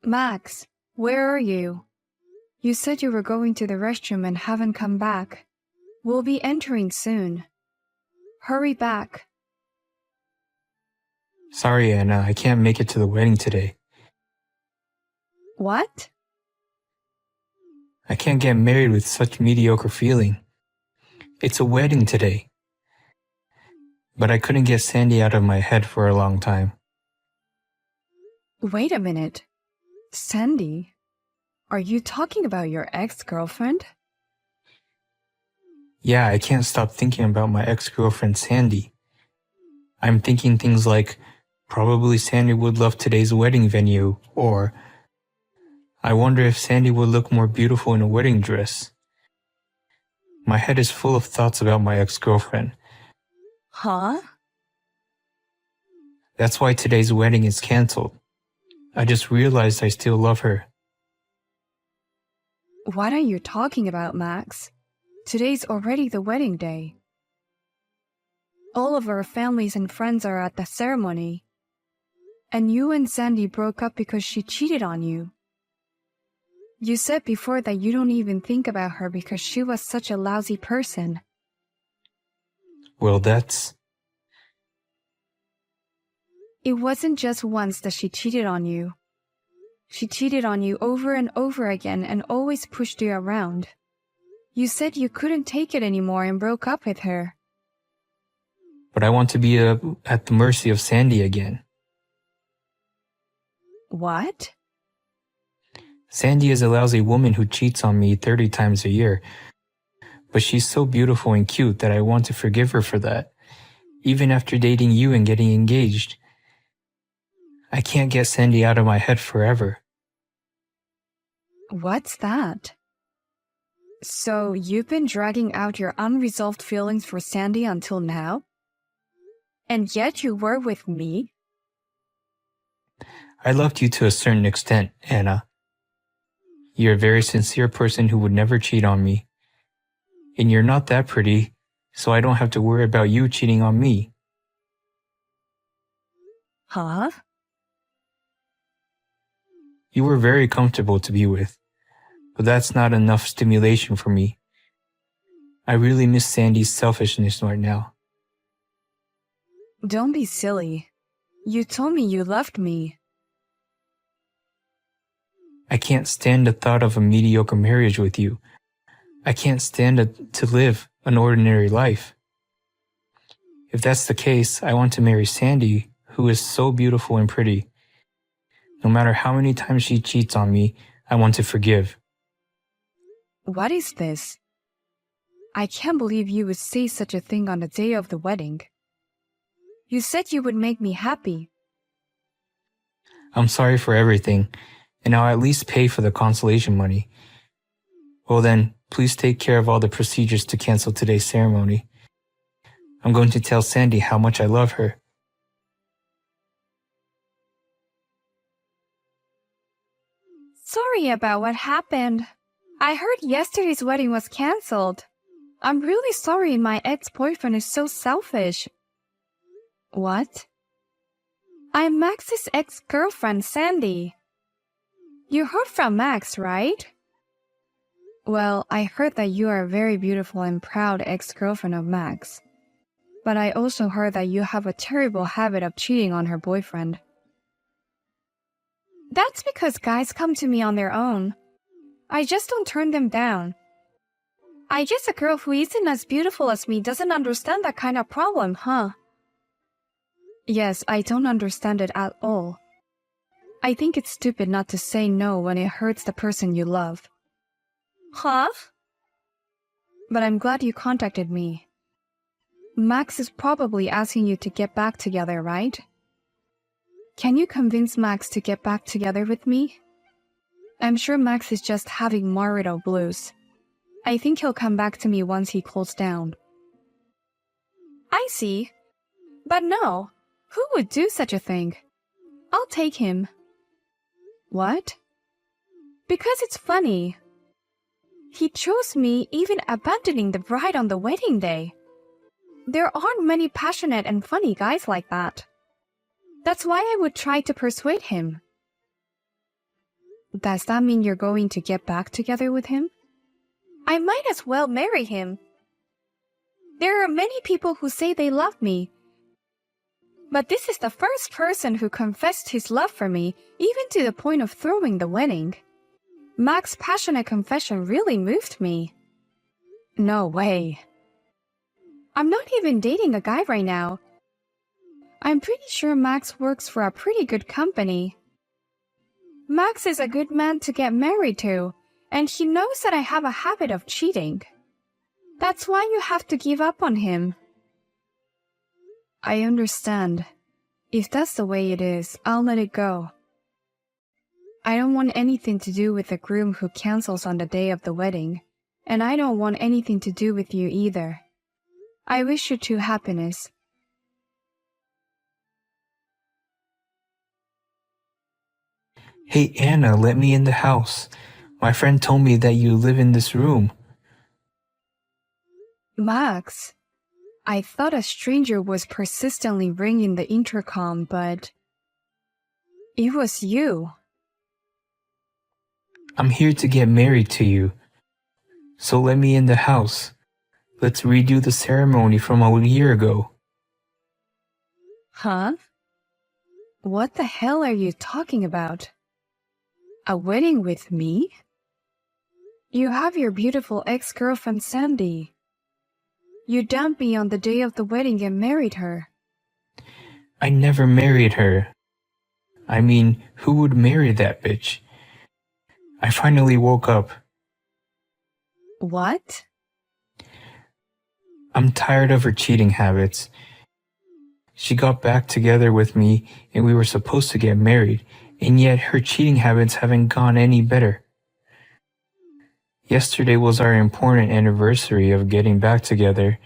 Max, where are you? You said you were going to the restroom and haven't come back. We'll be entering soon. Hurry back. Sorry, Anna, I can't make it to the wedding today. What? I can't get married with such mediocre feeling. It's a wedding today. But I couldn't get Sandy out of my head for a long time. Wait a minute. Sandy? Are you talking about your ex-girlfriend? Yeah, I can't stop thinking about my ex-girlfriend Sandy. I'm thinking things like, probably Sandy would love today's wedding venue, or I wonder if Sandy would look more beautiful in a wedding dress. My head is full of thoughts about my ex-girlfriend. Huh? That's why today's wedding is canceled. I just realized I still love her. What are you talking about, Max? Today's already the wedding day. All of our families and friends are at the ceremony. And you and Sandy broke up because she cheated on you. You said before that you don't even think about her because she was such a lousy person. Well, that's... It wasn't just once that she cheated on you. She cheated on you over and over again and always pushed you around. You said you couldn't take it anymore and broke up with her. But I want to be at the mercy of Sandy again. What? Sandy is a lousy woman who cheats on me 30 times a year. But she's so beautiful and cute that I want to forgive her for that, even after dating you and getting engaged. I can't get Sandy out of my head forever. What's that? So you've been dragging out your unresolved feelings for Sandy until now? And yet you were with me? I loved you to a certain extent, Anna. You're a very sincere person who would never cheat on me. And you're not that pretty, so I don't have to worry about you cheating on me. Huh? You were very comfortable to be with, but that's not enough stimulation for me. I really miss Sandy's selfishness right now. Don't be silly. You told me you loved me. I can't stand the thought of a mediocre marriage with you. I can't stand to live an ordinary life. If that's the case, I want to marry Sandy, who is so beautiful and pretty. No matter how many times she cheats on me, I want to forgive. What is this? I can't believe you would say such a thing on the day of the wedding. You said you would make me happy. I'm sorry for everything, and I'll at least pay for the consolation money. Well then, please take care of all the procedures to cancel today's ceremony. I'm going to tell Sandy how much I love her. Sorry about what happened. I heard yesterday's wedding was cancelled. I'm really sorry my ex-boyfriend is so selfish. What? I'm Max's ex-girlfriend, Sandy. You heard from Max, right? Well, I heard that you are a very beautiful and proud ex-girlfriend of Max. But I also heard that you have a terrible habit of cheating on her boyfriend. That's because guys come to me on their own. I just don't turn them down. I guess a girl who isn't as beautiful as me doesn't understand that kind of problem, huh? Yes, I don't understand it at all. I think it's stupid not to say no when it hurts the person you love. Huh? But I'm glad you contacted me. Max is probably asking you to get back together, right? Can you convince Max to get back together with me? I'm sure Max is just having marital blues. I think he'll come back to me once he cools down. I see. But no, who would do such a thing? I'll take him. What? Because it's funny. He chose me even abandoning the bride on the wedding day. There aren't many passionate and funny guys like that. That's why I would try to persuade him. Does that mean you're going to get back together with him? I might as well marry him. There are many people who say they love me, but this is the first person who confessed his love for me, even to the point of throwing the wedding. Max's passionate confession really moved me. No way. I'm not even dating a guy right now. I'm pretty sure Max works for a pretty good company. Max is a good man to get married to, and he knows that I have a habit of cheating. That's why you have to give up on him. I understand. If that's the way it is, I'll let it go. I don't want anything to do with the groom who cancels on the day of the wedding, and I don't want anything to do with you either. I wish you two happiness. Hey, Anna, let me in the house. My friend told me that you live in this room. Max, I thought a stranger was persistently ringing the intercom, but it was you. I'm here to get married to you. So let me in the house. Let's redo the ceremony from a year ago. Huh? What the hell are you talking about? A wedding with me? You have your beautiful ex-girlfriend Sandy. You dumped me on the day of the wedding and married her. I never married her. I mean, who would marry that bitch? I finally woke up. What? I'm tired of her cheating habits. She got back together with me and we were supposed to get married, and yet her cheating habits haven't gone any better. Yesterday was our important anniversary of getting back together.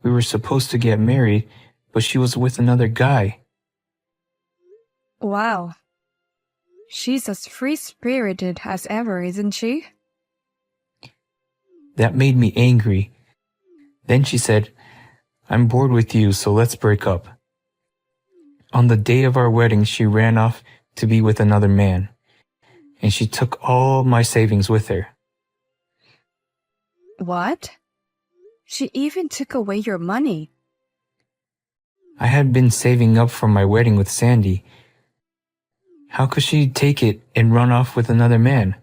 We were supposed to get married, but she was with another guy. Wow. She's as free-spirited as ever, isn't she? That made me angry. Then she said, I'm bored with you, so let's break up. On the day of our wedding, she ran off to be with another man, and she took all my savings with her. What? She even took away your money. I had been saving up for my wedding with Sandy. How could she take it and run off with another man?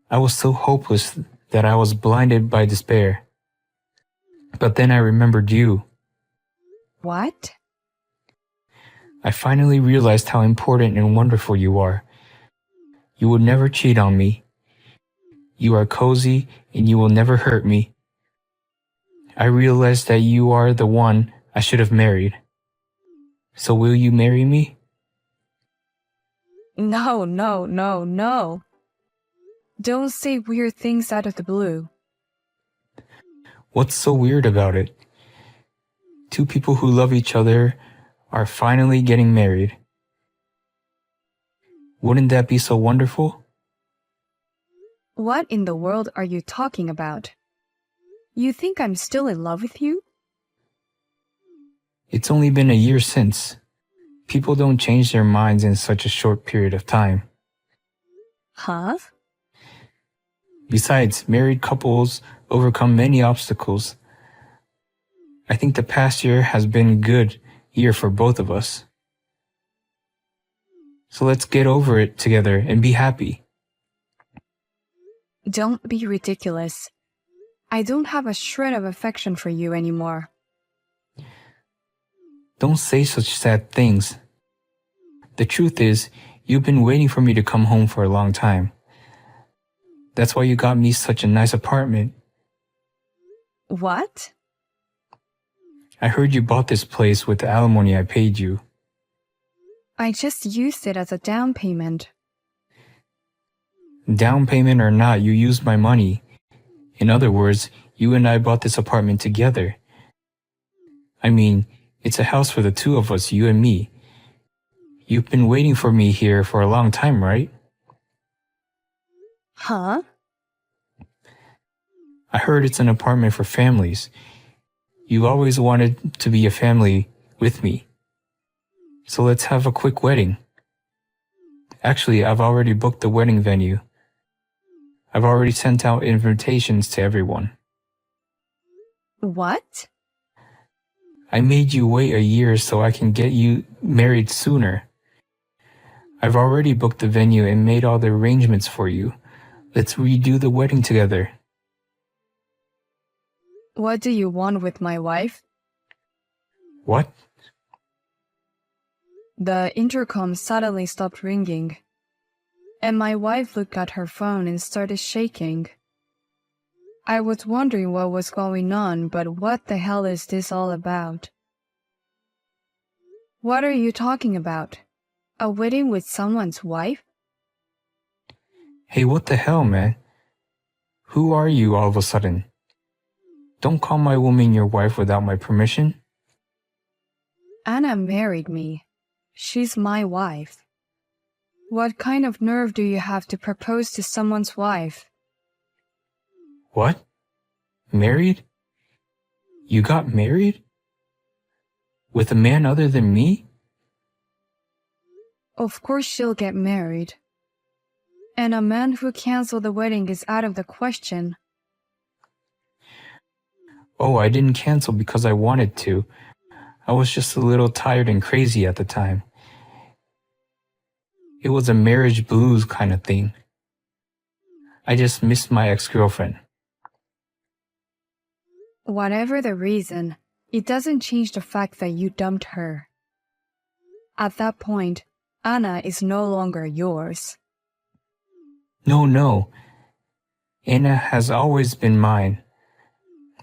I was so hopeless that I was blinded by despair. But then I remembered you. What? I finally realized how important and wonderful you are. You would never cheat on me. You are cozy and you will never hurt me. I realized that you are the one I should have married. So will you marry me? No, no, no, no. Don't say weird things out of the blue. What's so weird about it? Two people who love each other are finally getting married. Wouldn't that be so wonderful? What in the world are you talking about? You think I'm still in love with you? It's only been a year since. People don't change their minds in such a short period of time. Huh? Besides, married couples overcome many obstacles. I think the past year has been a good year for both of us. So let's get over it together and be happy. Don't be ridiculous. I don't have a shred of affection for you anymore. Don't say such sad things. The truth is, you've been waiting for me to come home for a long time. That's why you got me such a nice apartment. What? I heard you bought this place with the alimony I paid you. I just used it as a down payment. Down payment or not, you used my money. In other words, you and I bought this apartment together. I mean, it's a house for the two of us, you and me. You've been waiting for me here for a long time, right? Huh? I heard it's an apartment for families. You've always wanted to be a family with me. So let's have a quick wedding. Actually, I've already booked the wedding venue. I've already sent out invitations to everyone. What? I made you wait a year so I can get you married sooner. I've already booked the venue and made all the arrangements for you. Let's redo the wedding together. What do you want with my wife? What? The intercom suddenly stopped ringing, and my wife looked at her phone and started shaking. I was wondering what was going on, but what the hell is this all about? What are you talking about? A wedding with someone's wife? Hey, what the hell, man? Who are you all of a sudden? Don't call my woman your wife without my permission. Anna married me. She's my wife. What kind of nerve do you have to propose to someone's wife? What? Married? You got married? With a man other than me? Of course she'll get married. And a man who canceled the wedding is out of the question. Oh, I didn't cancel because I wanted to. I was just a little tired and crazy at the time. It was a marriage blues kind of thing. I just missed my ex-girlfriend. Whatever the reason, it doesn't change the fact that you dumped her. At that point, Anna is no longer yours. No. Anna has always been mine.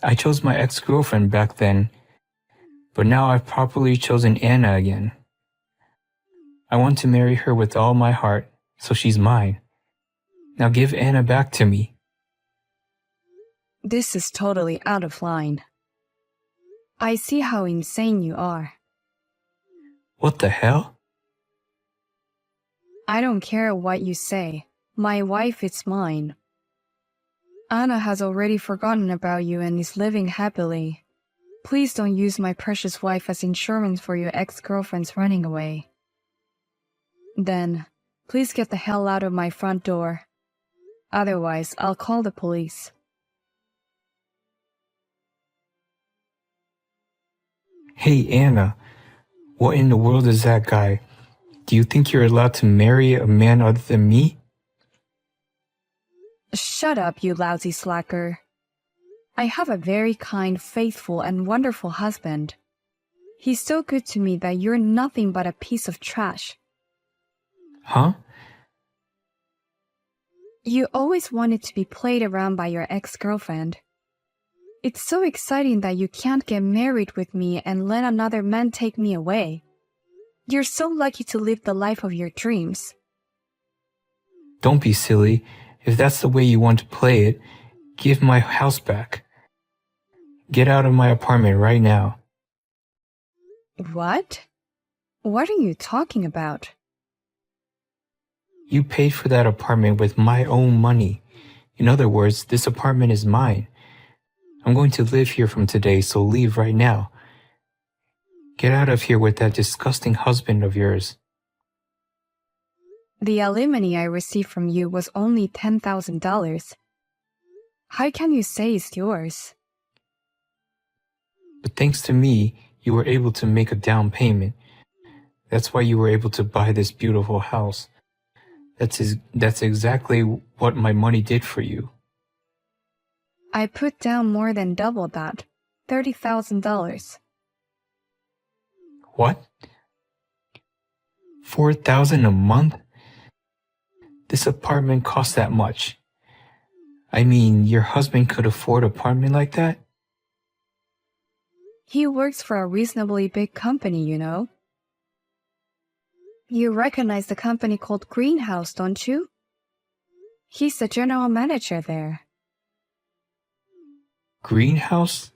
I chose my ex-girlfriend back then, but now I've properly chosen Anna again. I want to marry her with all my heart, so she's mine. Now give Anna back to me. This is totally out of line. I see how insane you are. What the hell? I don't care what you say. My wife is mine. Anna has already forgotten about you and is living happily. Please don't use my precious wife as insurance for your ex-girlfriend's running away. Then, please get the hell out of my front door. Otherwise, I'll call the police. Hey, Anna, what in the world is that guy? Do you think you're allowed to marry a man other than me? Shut up, you lousy slacker. I have a very kind, faithful, and wonderful husband. He's so good to me that you're nothing but a piece of trash. Huh? You always wanted to be played around by your ex-girlfriend. It's so exciting that you can't get married with me and let another man take me away. You're so lucky to live the life of your dreams. Don't be silly. If that's the way you want to play it, give my house back. Get out of my apartment right now. What? What are you talking about? You paid for that apartment with my own money. In other words, this apartment is mine. I'm going to live here from today, so leave right now. Get out of here with that disgusting husband of yours. The alimony I received from you was only $10,000. How can you say it's yours? But thanks to me, you were able to make a down payment. That's why you were able to buy this beautiful house. That's exactly what my money did for you. I put down more than double that, $30,000. What? $4,000 a month? This apartment costs that much. I mean, your husband could afford an apartment like that? He works for a reasonably big company, you know. You recognize the company called Greenhouse, don't you? He's the general manager there. Greenhouse?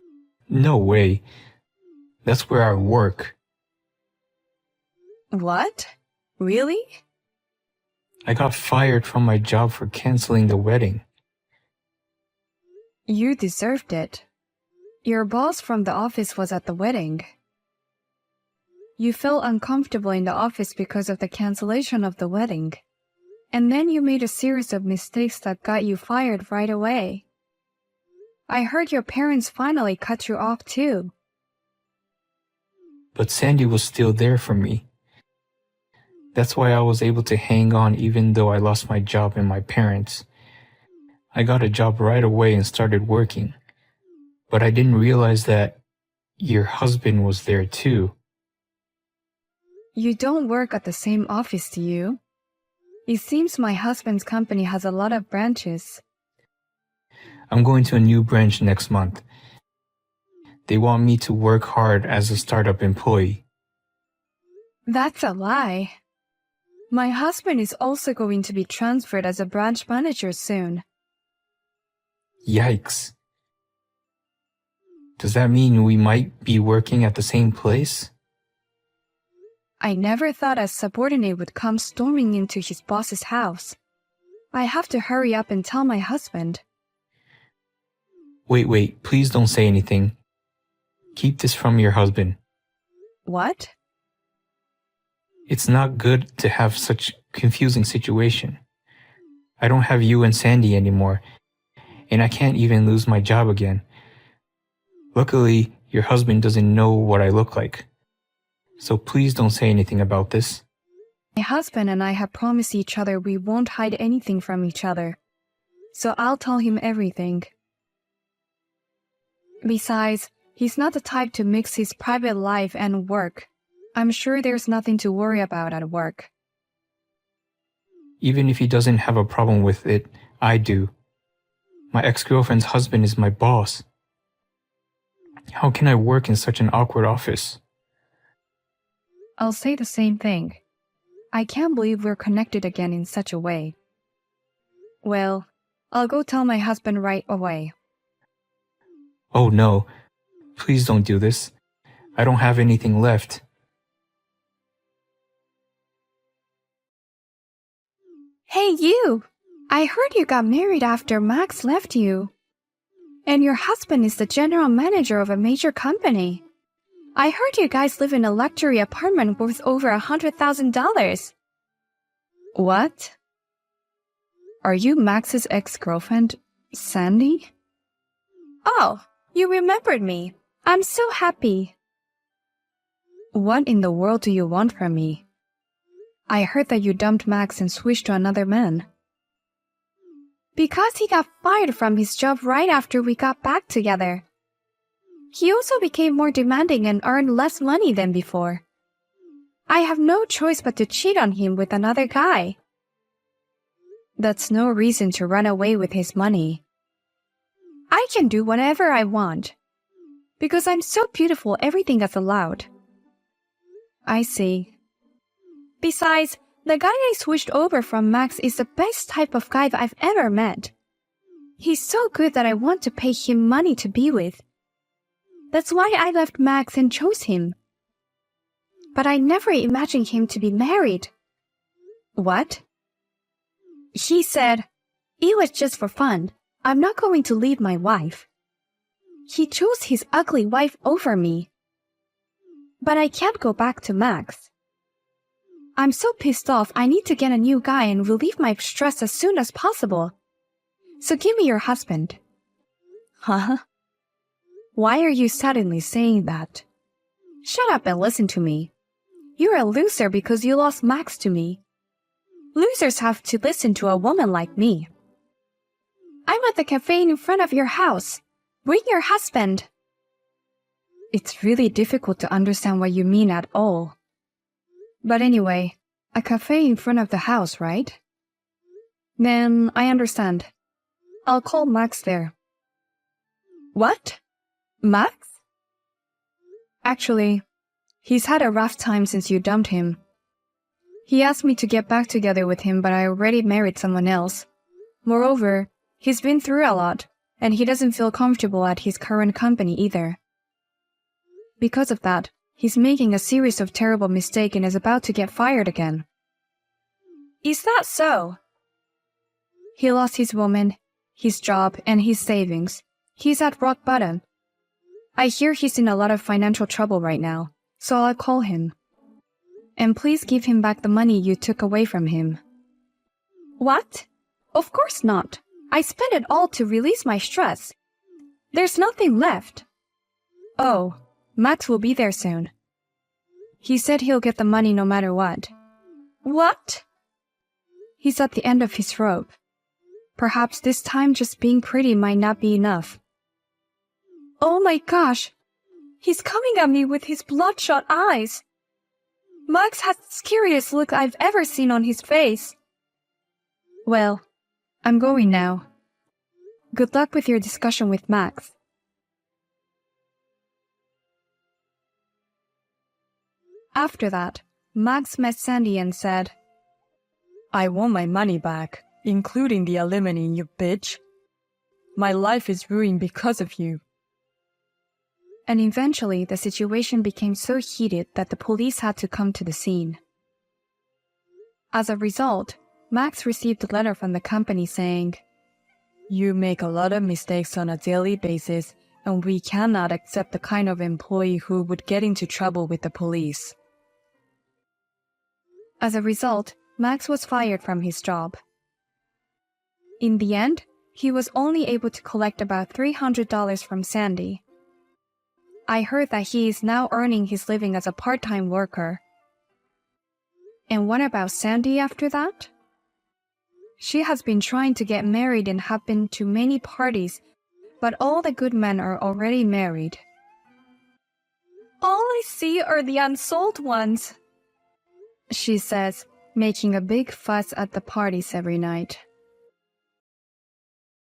No way. That's where I work. What? Really? I got fired from my job for canceling the wedding. You deserved it. Your boss from the office was at the wedding. You felt uncomfortable in the office because of the cancellation of the wedding. And then you made a series of mistakes that got you fired right away. I heard your parents finally cut you off too. But Sandy was still there for me. That's why I was able to hang on even though I lost my job and my parents. I got a job right away and started working. But I didn't realize that your husband was there too. You don't work at the same office, do you? It seems my husband's company has a lot of branches. I'm going to a new branch next month. They want me to work hard as a startup employee. That's a lie. My husband is also going to be transferred as a branch manager soon. Yikes. Does that mean we might be working at the same place? I never thought a subordinate would come storming into his boss's house. I have to hurry up and tell my husband. Wait, please don't say anything. Keep this from your husband. What? It's not good to have such confusing situation. I don't have you and Sandy anymore, and I can't even lose my job again. Luckily, your husband doesn't know what I look like. So please don't say anything about this. My husband and I have promised each other we won't hide anything from each other. So I'll tell him everything. Besides, he's not the type to mix his private life and work. I'm sure there's nothing to worry about at work. Even if he doesn't have a problem with it, I do. My ex-girlfriend's husband is my boss. How can I work in such an awkward office? I'll say the same thing. I can't believe we're connected again in such a way. Well, I'll go tell my husband right away. Oh no, please don't do this. I don't have anything left. Hey you! I heard you got married after Max left you. And your husband is the general manager of a major company. I heard you guys live in a luxury apartment worth over $100,000. What? Are you Max's ex-girlfriend, Sandy? Oh, you remembered me. I'm so happy. What in the world do you want from me? I heard that you dumped Max and switched to another man. Because he got fired from his job right after we got back together. He also became more demanding and earned less money than before. I have no choice but to cheat on him with another guy. That's no reason to run away with his money. I can do whatever I want. Because I'm so beautiful, everything is allowed. I see. Besides, the guy I switched over from Max is the best type of guy that I've ever met. He's so good that I want to pay him money to be with. That's why I left Max and chose him. But I never imagined him to be married. What? He said, it was just for fun. I'm not going to leave my wife. He chose his ugly wife over me. But I can't go back to Max. I'm so pissed off I need to get a new guy and relieve my stress as soon as possible. So give me your husband. Huh? Why are you suddenly saying that? Shut up and listen to me. You're a loser because you lost Max to me. Losers have to listen to a woman like me. I'm at the cafe in front of your house. Bring your husband. It's really difficult to understand what you mean at all. But anyway, a cafe in front of the house, right? Then I understand. I'll call Max there. What? Max? Actually, he's had a rough time since you dumped him. He asked me to get back together with him, but I already married someone else. Moreover, he's been through a lot, and he doesn't feel comfortable at his current company either. Because of that, he's making a series of terrible mistakes and is about to get fired again. Is that so? He lost his woman, his job, and his savings. He's at rock bottom. I hear he's in a lot of financial trouble right now, so I'll call him. And please give him back the money you took away from him. What? Of course not. I spent it all to release my stress. There's nothing left. Oh, Max will be there soon. He said he'll get the money no matter what. What? He's at the end of his rope. Perhaps this time just being pretty might not be enough. Oh my gosh! He's coming at me with his bloodshot eyes. Max has the scariest look I've ever seen on his face. Well, I'm going now. Good luck with your discussion with Max. After that, Max met Sandy and said, I want my money back, including the alimony, you bitch. My life is ruined because of you. And eventually the situation became so heated that the police had to come to the scene. As a result, Max received a letter from the company saying, You make a lot of mistakes on a daily basis, and we cannot accept the kind of employee who would get into trouble with the police. As a result, Max was fired from his job. In the end, he was only able to collect about $300 from Sandy. I heard that he is now earning his living as a part-time worker. And what about Sandy after that? She has been trying to get married and have been to many parties, but all the good men are already married. All I see are the unsold ones, she says, making a big fuss at the parties every night.